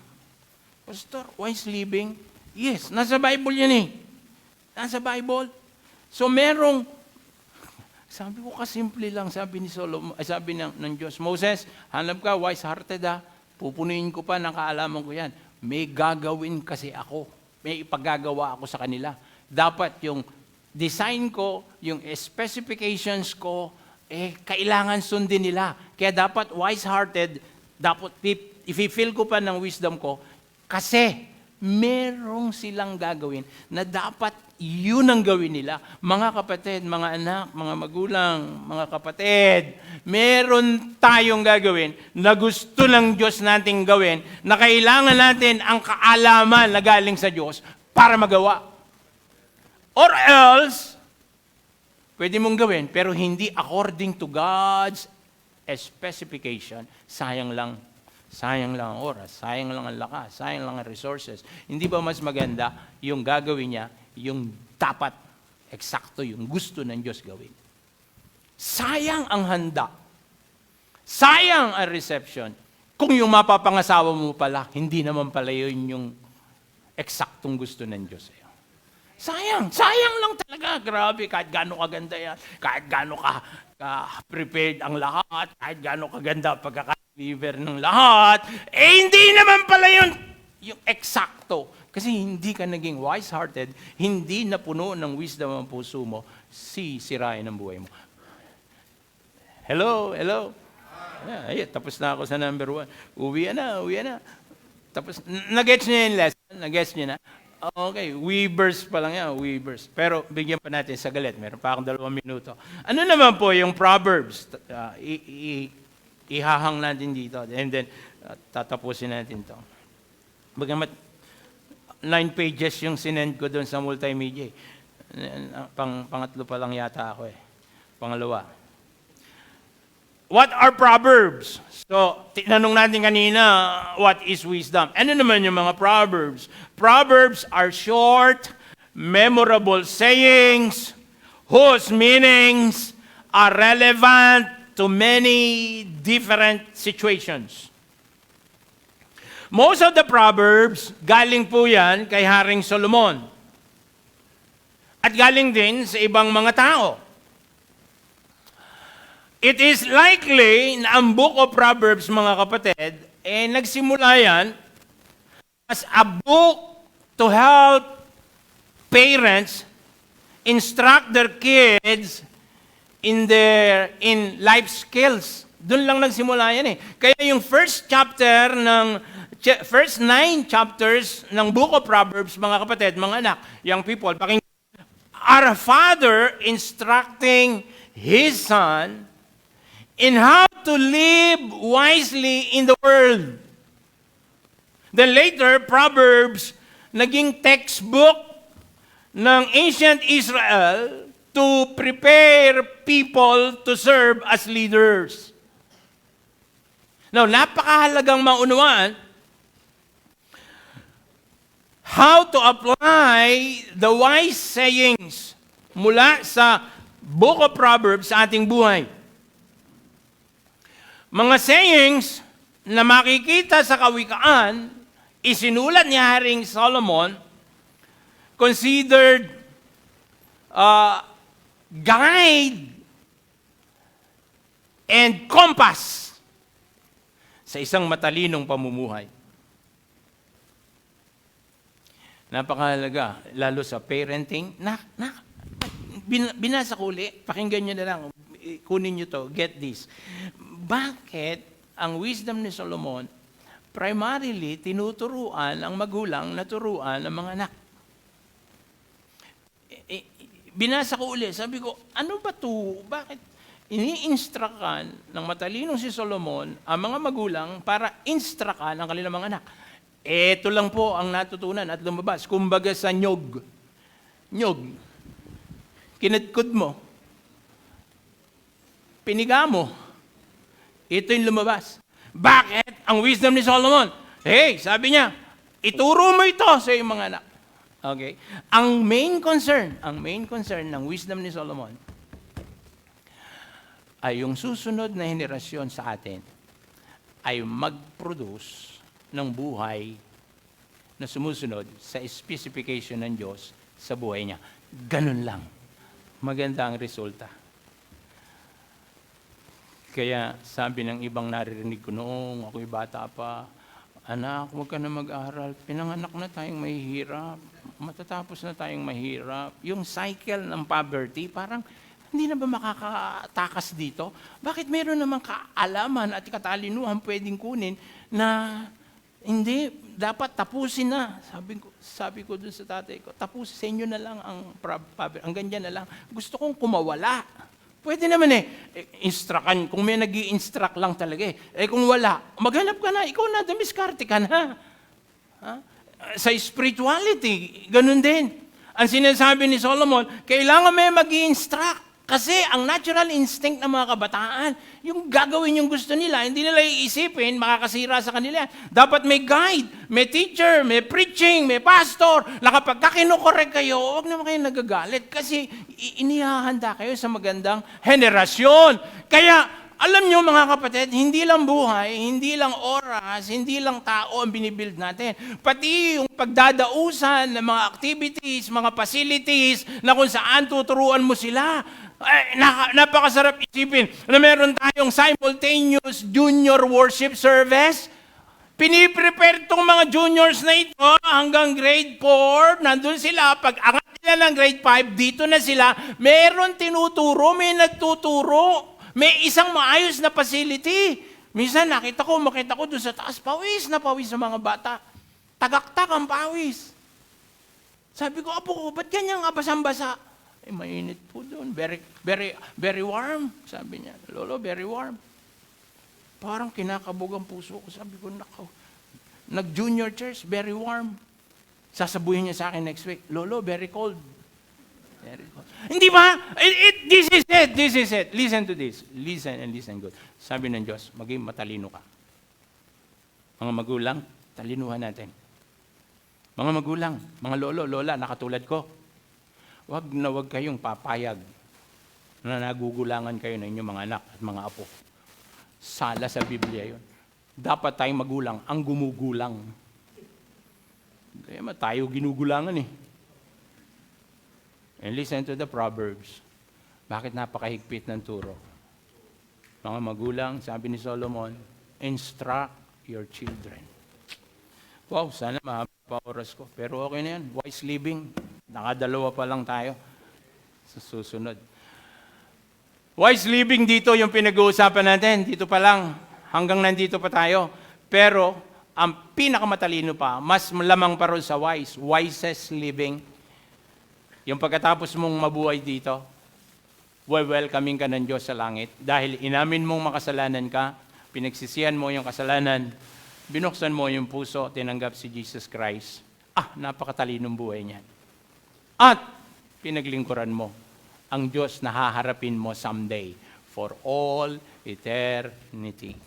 Pastor, wise living? Yes, nasa Bible yan eh. Nasa Bible. So merong, sabi ko kasimple lang, sabi ni Solomon, sabi ng Diyos, Moses, hanap ka, wise-hearted pupunuin ko pa ng kaalaman ko yan. May gagawin kasi ako. May ipagagawa ako sa kanila. Dapat yung design ko, yung specifications ko, kailangan sundin nila. Kaya dapat wise-hearted, dapat i-feel ko pa ng wisdom ko kasi merong silang gagawin na dapat yun ang gawin nila. Mga kapatid, mga anak, mga magulang, mga kapatid, meron tayong gagawin na gusto ng Diyos nating gawin, na kailangan natin ang kaalaman na galing sa Diyos para magawa. Or else, pwede mong gawin, pero hindi according to God's specification. Sayang lang ang oras, sayang lang ang lakas, sayang lang ang resources. Hindi ba mas maganda yung gagawin niya, yung dapat, eksakto yung gusto ng Diyos gawin? Sayang ang handa. Sayang ang reception. Kung yung mapapangasawa mo pala, hindi naman pala yun yung eksaktong gusto ng Diyos sa'yo. Sayang lang talaga. Grabe, kahit gaano kaganda yan, kahit gaano ka-prepared ang lahat, kahit gaano kaganda pagkaka-deliver ng lahat, hindi naman pala yun yung eksakto. Kasi hindi ka naging wise-hearted, hindi napuno ng wisdom ang puso mo, sirain ang buhay mo. Hello? Ay, tapos na ako sa number 1. Uwi na. Tapos, nag-gets niya yung lesson? Nag-gets niya na? Okay, Weavers pa lang yan, Weavers. Pero bigyan pa natin saglit, meron pa akong 2 minuto. Ano naman po yung Proverbs? Ihahang natin dito. And then, tatapusin natin to. Bagamat 9 pages yung sinend ko doon sa multimedia. Pangatlo pa lang yata ako eh. Pangalawa. What are Proverbs? So, tinanong natin kanina, what is wisdom? Ano naman yung mga Proverbs? Proverbs are short, memorable sayings whose meanings are relevant to many different situations. Most of the Proverbs, galing po yan kay Haring Solomon. At galing din sa ibang mga tao. It is likely na ang Book of Proverbs, mga kapatid, nagsimula yan as a book to help parents instruct their kids in life skills. Doon lang nagsimula yan eh. Kaya yung first 9 chapters ng Book of Proverbs, mga kapatid, mga anak, young people, are a father instructing his son in how to live wisely in the world. Then later, Proverbs naging textbook ng ancient Israel to prepare people to serve as leaders. Now, napakahalagang maunawaan how to apply the wise sayings mula sa Book of Proverbs sa ating buhay. Mga sayings na makikita sa Kawikaan, isinulat ni Haring Solomon, considered guide and compass sa isang matalinong pamumuhay. Napakahalaga, lalo sa parenting. Binasa ko ulit, pakinggan nyo na lang, kunin nyo to, get this. Bakit ang wisdom ni Solomon, primarily, tinuturuan ang magulang na turuan ng mga anak? Binasa ko ulit, sabi ko, ano ba ito? Bakit ini-instructan ng matalinong si Solomon ang mga magulang para instructan ang kanilang mga anak? Ito lang po ang natutunan at lumabas. Kumbaga sa nyog. Kinadkod mo. Piniga mo. Ito yung lumabas. Bakit? Ang wisdom ni Solomon. Hey, sabi niya, ituro mo ito sa iyong mga anak. Okay? Ang main concern ng wisdom ni Solomon ay yung susunod na henerasyon sa atin ay mag-produce ng buhay na sumusunod sa specification ng Diyos sa buhay niya. Ganun lang. Maganda ang resulta. Kaya sabi ng ibang naririnig ko noong ako'y bata pa, anak, huwag ka na mag-aral. Pinanganak na tayong mahihirap. Matatapos na tayong mahirap. Yung cycle ng poverty, parang hindi na ba makakatakas dito? Bakit meron namang kaalaman at katalinuhan pwedeng kunin na hindi, dapat tapusin na. Sabi ko dun sa tatay ko, tapusin sa inyo na lang ang hanggang dyan na lang. Gusto kong kumawala. Pwede naman instructan. Kung may nag-i-instruct lang talaga kung wala, maghanap ka na, ikaw na, dumiskarte ka na. Ha? Sa spirituality, ganun din. Ang sinasabi ni Solomon, kailangan may mag-i-instruct. Kasi ang natural instinct ng mga kabataan, yung gagawin yung gusto nila, hindi nila iisipin, makakasira sa kanila. Dapat may guide, may teacher, may preaching, may pastor, na kapag kinukorek kayo, huwag naman kayo nagagalit kasi inihahanda kayo sa magandang henerasyon. Kaya, alam nyo mga kapatid, hindi lang buhay, hindi lang oras, hindi lang tao ang binibuild natin. Pati yung pagdadausan ng mga activities, mga facilities, na kung saan tuturuan mo sila. Napakasarap isipin na meron tayong simultaneous junior worship service. Piniprepare itong mga juniors na ito hanggang grade 4. Nandun sila. Pag angat nila ng grade 5, dito na sila. Meron tinuturo, may nagtuturo. May isang maayos na facility. Minsan makita ko doon sa taas, pawis na pawis sa mga bata. Tagaktak ang pawis. Sabi ko, apo ko, ba't ganyan abasang-basa? Mainit po doon. Very warm, sabi niya. Lolo, very warm. Parang kinakabog ang puso ko. Sabi ko, nako. Nag-junior church, very warm. Sasabuhin niya sa akin next week, Lolo, very cold. Very cold. Hindi ba? This is it. Listen to this. Listen and listen good. Sabi ng Diyos, maging matalino ka. Mga magulang, talinuhan natin. Mga magulang, mga lolo, lola, nakatulad ko. Wag kayong papayag na nagugulangan kayo ng inyong mga anak at mga apo. Sala sa Biblia yun. Dapat tayong magulang ang gumugulang. Kaya tayo ginugulangan And listen to the Proverbs. Bakit napakahigpit ng turo? Mga magulang, sabi ni Solomon, instruct your children. Wow, sana mahaba pa oras ko. Pero okay na yan. Wise living. Nakadalawa pa lang tayo sa susunod. Wise living dito yung pinag-uusapan natin. Dito pa lang. Hanggang nandito pa tayo. Pero ang pinakamatalino pa, mas lamang pa rin sa wise. Wisest living. Yung pagkatapos mong mabuhay dito, welcoming ka ng Diyos sa langit. Dahil inamin mong makasalanan ka, pinagsisihan mo yung kasalanan, binuksan mo yung puso, tinanggap si Jesus Christ. Napakatalinong buhay niyan. At pinaglingkuran mo ang Diyos na haharapin mo someday for all eternity.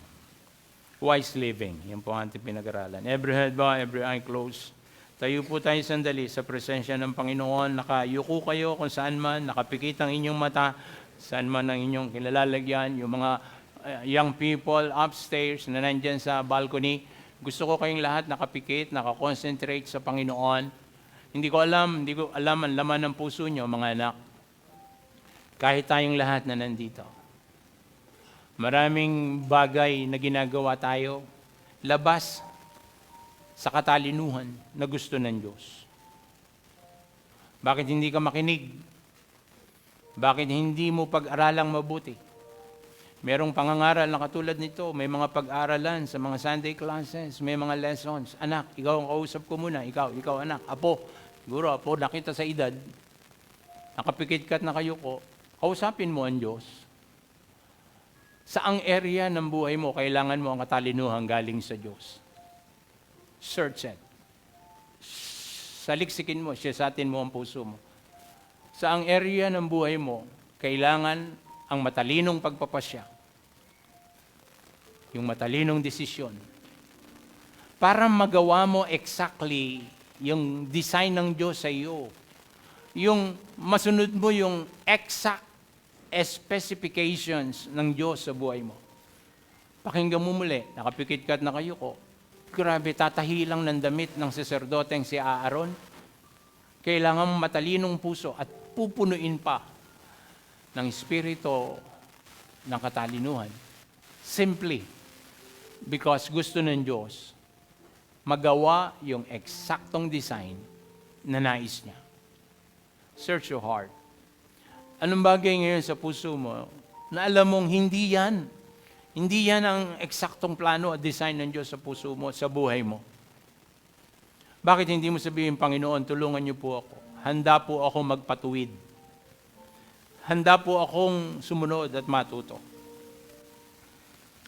Wise living. Yan po ang ating pinag-aralan. Every head bow, every eye closed. Tayo po tayo sandali sa presensya ng Panginoon. Nakayuko kayo kung saan man, nakapikit ang inyong mata, saan man ang inyong kinalalagyan. Yung mga young people upstairs na nandyan sa balcony, gusto ko kayong lahat nakapikit, nakakonsentrate sa Panginoon. Hindi ko alam ang laman ng puso nyo, mga anak. Kahit tayong lahat na nandito. Maraming bagay na ginagawa tayo, labas sa katalinuhan na gusto ng Diyos. Bakit hindi ka makinig? Bakit hindi mo pag-aralang mabuti? Merong pangangaral na katulad nito, may mga pag-aralan sa mga Sunday classes, may mga lessons. Anak, ikaw ang kausap ko muna. Ikaw anak. Apo, siguro apo, nakita sa edad, nakapikit ka at nakayuko, kausapin mo ang Diyos. Saang area ng buhay mo, kailangan mo ang katalinuhan galing sa Diyos. Search it. Saliksikin mo, siyasatin mo ang puso mo. Saang area ng buhay mo, kailangan ang matalinong pagpapasya. Yung matalinong desisyon. Para magawa mo exactly yung design ng Diyos sa iyo. Yung masunod mo yung exact specifications ng Diyos sa buhay mo. Pakinggan mo muli, nakapikit ka at nakayuko. Grabe, tatahi lang ng damit ng saserdoteng si Aaron. Kailangan mo matalinong puso at pupunuin pa ng espiritu ng katalinuhan. Simply, because gusto ng Diyos magawa yung eksaktong design na nais niya. Search your heart. Anong bagay ngayon sa puso mo na alam mong hindi yan ang eksaktong plano at design ng Diyos sa puso mo, sa buhay mo? Bakit hindi mo sabihin, Panginoon, tulungan niyo po ako. Handa po ako magpatuwid. Handa po akong sumunod at matuto.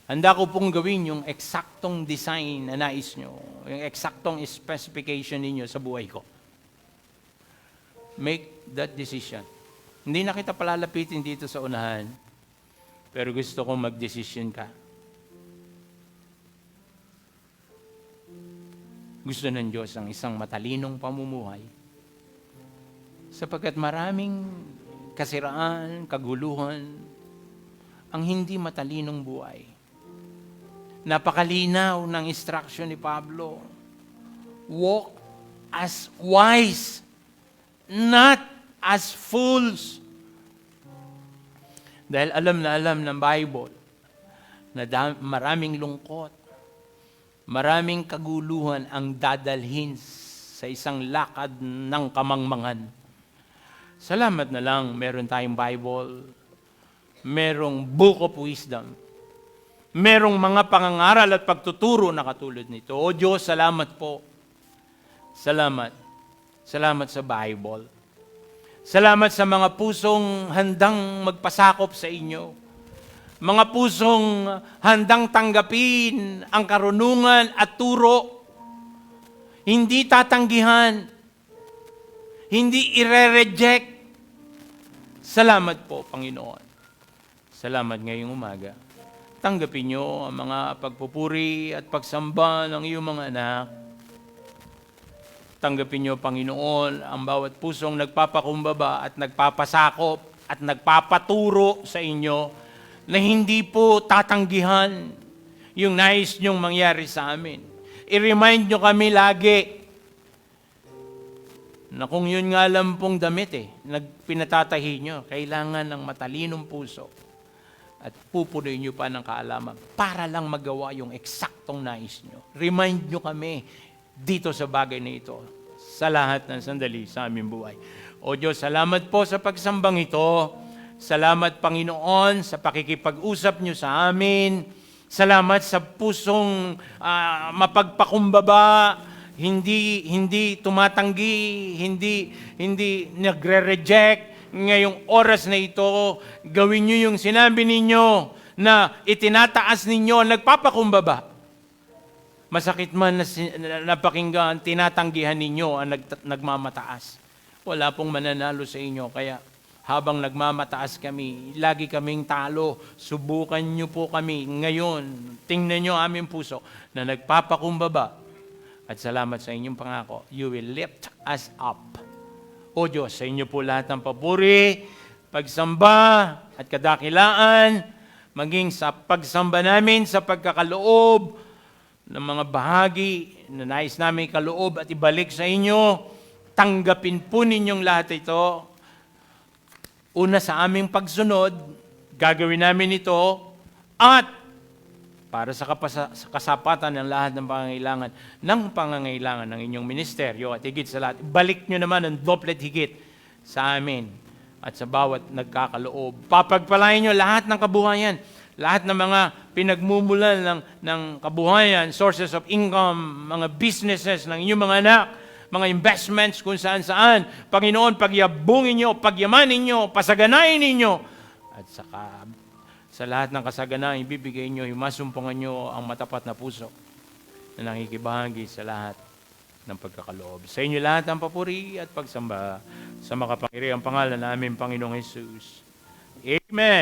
Handa ko pong gawin yung eksaktong design na nais nyo, yung eksaktong specification ninyo sa buhay ko. Make that decision. Hindi na kita palalapitin dito sa unahan, pero gusto kong mag-decision ka. Gusto ng Diyos ang isang matalinong pamumuhay, sapagkat maraming kasiraan, kaguluhan, ang hindi matalinong buhay. Napakalinaw ng instruction ni Pablo. Walk as wise, not as fools. Dahil alam na alam ng Bible na maraming lungkot, maraming kaguluhan ang dadalhin sa isang lakad ng kamangmangan. Salamat na lang, meron tayong Bible, merong Book of Wisdom, merong mga pangangaral at pagtuturo na katulad nito. O Diyos, salamat po. Salamat. Salamat sa Bible. Salamat sa mga pusong handang magpasakop sa inyo. Mga pusong handang tanggapin ang karunungan at turo. Hindi tatanggihan. Hindi ire-reject. Salamat po, Panginoon. Salamat ngayong umaga. Tanggapin niyo ang mga pagpupuri at pagsamba ng iyong mga anak. Tanggapin niyo, Panginoon, ang bawat pusong nagpapakumbaba at nagpapasakop at nagpapaturo sa inyo na hindi po tatanggihan yung nais niyong mangyari sa amin. I-remind niyo kami lagi na kung yun nga lang pong damit pinatatahi niyo, kailangan ng matalinong puso at pupunoy niyo pa ng kaalaman para lang magawa yung eksaktong nais niyo. Remind niyo kami dito sa bagay na ito, sa lahat ng sandali sa aming buhay. O Diyos, salamat po sa pagsambang ito. Salamat, Panginoon, sa pakikipag-usap niyo sa amin. Salamat sa pusong mapagpakumbaba, hindi tumatanggi, hindi nagre-reject. Ngayong oras na ito, gawin niyo yung sinabi ninyo na itinataas ninyo, nagpapakumbaba. Masakit man na napakinggan, tinatanggihan ninyo ang nagmamataas. Wala pong mananalo sa inyo, kaya habang nagmamataas kami, lagi kaming talo. Subukan niyo po kami ngayon. Tingnan niyo aming puso na nagpapakumbaba. At salamat sa inyong pangako, you will lift us up. O Diyos, sa inyo po lahat ng papuri, pagsamba at kadakilaan, maging sa pagsamba namin sa pagkakaloob ng mga bahagi na nais namin kaloob at ibalik sa inyo. Tanggapin po ninyong lahat ito. Una sa aming pagsunod, gagawin namin ito at para sa kasapatan ng lahat ng pangangailangan ng inyong ministeryo at higit sa lahat, balik nyo naman ang doublet higit sa amin at sa bawat nagkakaloob. Papagpalain nyo lahat ng kabuhayan, lahat ng mga pinagmumulan ng kabuhayan, sources of income, mga businesses ng inyong mga anak, mga investments kung saan-saan. Panginoon, pagyabungin nyo, pagyamanin nyo, pasaganain ninyo. At sa lahat ng kasaganaan, ibibigay nyo, masumpungan nyo ang matapat na puso na nakikibahagi sa lahat ng pagkakaloob. Sa inyo lahat ang papuri at pagsamba sa makapangyarihang pangalan namin, Panginoong Jesus. Amen.